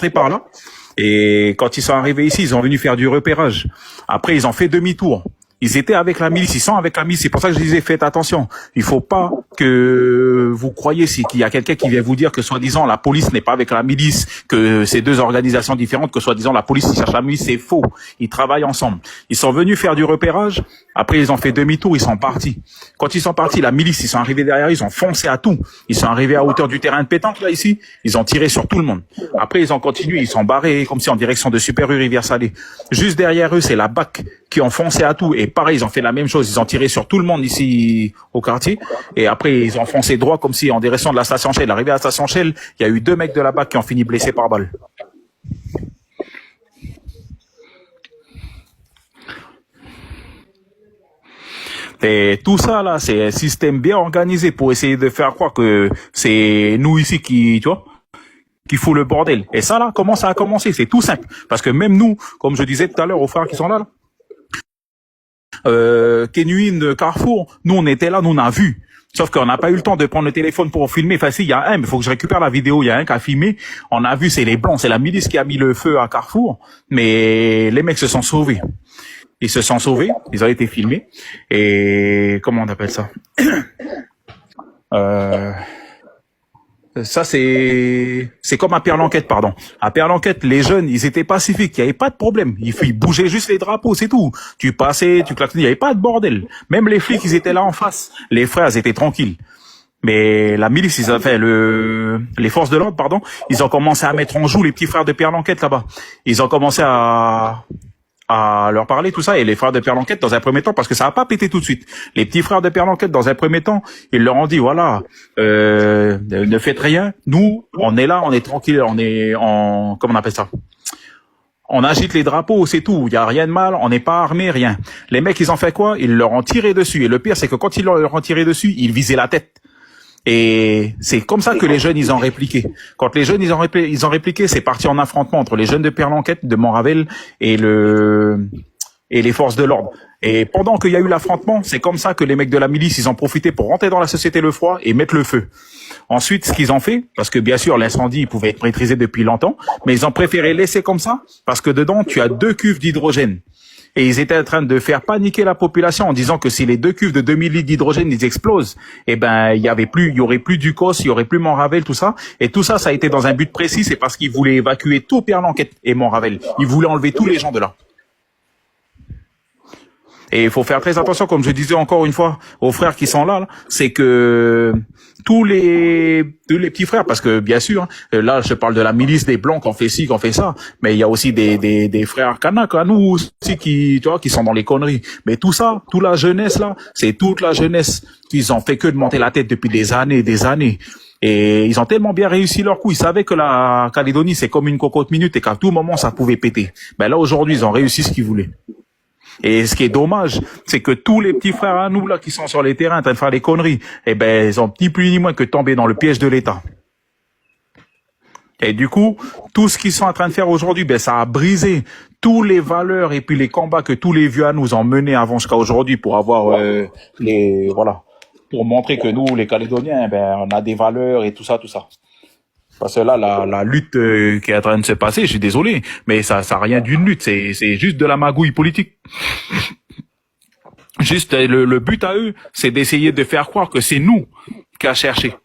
rentrés par là. Et quand ils sont arrivés ici, ils ont venu faire du repérage. Après, ils ont fait demi-tour. Ils étaient avec la milice, ils sont avec la milice. C'est pour ça que je disais, faites attention. Il faut pas que vous croyez qu'il y a quelqu'un qui vient vous dire que soi-disant la police n'est pas avec la milice, que c'est deux organisations différentes, que soi-disant la police cherche la milice. C'est faux. Ils travaillent ensemble. Ils sont venus faire du repérage. Après, ils ont fait demi-tour, ils sont partis. Quand ils sont partis, la milice, ils sont arrivés derrière, ils ont foncé à tout. Ils sont arrivés à hauteur du terrain de pétanque, là, ici. Ils ont tiré sur tout le monde. Après, ils ont continué, ils sont barrés comme si en direction de Super U Rivière-Salée. Juste derrière eux, c'est la BAC qui ont foncé à tout. Et pareil, ils ont fait la même chose. Ils ont tiré sur tout le monde ici au quartier. Et après, ils ont foncé droit comme si en direction de la station Shell. Arrivé à la station Shell, il y a eu 2 mecs de la BAC qui ont fini blessés par balle. Et tout ça, là, c'est un système bien organisé pour essayer de faire croire que c'est nous ici qui, tu vois, qui fout le bordel. Et ça, là, comment ça a commencé? C'est tout simple. Parce que même nous, comme je disais tout à l'heure aux frères qui sont là, Kenuin, Carrefour, nous, on était là, nous, on a vu. Sauf qu'on n'a pas eu le temps de prendre le téléphone pour filmer. Enfin, si, il y a un, mais il faut que je récupère la vidéo. Il y a un qui a filmé. On a vu, c'est les Blancs, c'est la milice qui a mis le feu à Carrefour. Mais les mecs se sont sauvés. Ils se sont sauvés, ils ont été filmés. Et comment on appelle ça? euh, Ça, c'est comme à Père-Lanquette, pardon. À Père-Lanquette, les jeunes, ils étaient pacifiques, il n'y avait pas de problème. Ils bougeaient juste les drapeaux, c'est tout. Tu passais, tu klaxonnais, il n'y avait pas de bordel. Même les flics, ils étaient là en face. Les frères, ils étaient tranquilles. Mais la milice, ils ont fait les forces de l'ordre, pardon, ils ont commencé à mettre en joue les petits frères de Père-Lanquette là-bas. Ils ont commencé à leur parler tout ça, et les frères de Père Lanquette dans un premier temps, parce que ça a pas pété tout de suite. Les petits frères de Père Lanquette dans un premier temps, ils leur ont dit voilà, ne faites rien, nous on est là, on est tranquille, on est en, comment on appelle ça, on agite les drapeaux, c'est tout, il y a rien de mal, on n'est pas armé, rien. Les mecs, ils ont fait quoi? Ils leur ont tiré dessus, et le pire c'est que quand ils leur ont tiré dessus, ils visaient la tête. Et c'est comme ça que les jeunes, ils ont répliqué. Quand les jeunes, ils ont répliqué, c'est parti en affrontement entre les jeunes de Père-Lanquette, de Montravel, et les forces de l'ordre. Et pendant qu'il y a eu l'affrontement, c'est comme ça que les mecs de la milice, ils ont profité pour rentrer dans la société Le Froid et mettre le feu. Ensuite, ce qu'ils ont fait, parce que bien sûr, l'incendie, il pouvait être maîtrisé depuis longtemps, mais ils ont préféré laisser comme ça, parce que dedans, tu as 2 cuves d'hydrogène. Et ils étaient en train de faire paniquer la population en disant que si les 2 cuves de 2000 litres d'hydrogène, ils explosent, eh ben, il y aurait plus Ducos, il y aurait plus Montravel, tout ça. Et tout ça, ça a été dans un but précis, c'est parce qu'ils voulaient évacuer tout Père-Lanquette et Montravel. Ils voulaient enlever tous les gens de là. Et il faut faire très attention, comme je disais encore une fois aux frères qui sont là, c'est que tous les petits frères, parce que bien sûr, là je parle de la milice des Blancs qui ont fait ci, qui ont fait ça, mais il y a aussi des frères Kanak à nous aussi qui, tu vois, qui sont dans les conneries. Mais tout ça, toute la jeunesse là, c'est toute la jeunesse qu'ils ont fait que de monter la tête depuis des années et des années. Et ils ont tellement bien réussi leur coup. Ils savaient que la Calédonie c'est comme une cocotte minute et qu'à tout moment ça pouvait péter. Ben là aujourd'hui ils ont réussi ce qu'ils voulaient. Et ce qui est dommage, c'est que tous les petits frères à nous là qui sont sur les terrains en train de faire des conneries, eh ben ils ont ni plus ni moins que tombé dans le piège de l'État. Et du coup, tout ce qu'ils sont en train de faire aujourd'hui, ben ça a brisé tous les valeurs et puis les combats que tous les vieux à nous ont menés avant jusqu'à aujourd'hui pour avoir pour montrer que nous les Calédoniens, ben on a des valeurs et tout ça, tout ça. Parce que là, la lutte qui est en train de se passer, je suis désolé, mais ça a rien d'une lutte, c'est juste de la magouille politique. Juste le but à eux, c'est d'essayer de faire croire que c'est nous qui a cherché.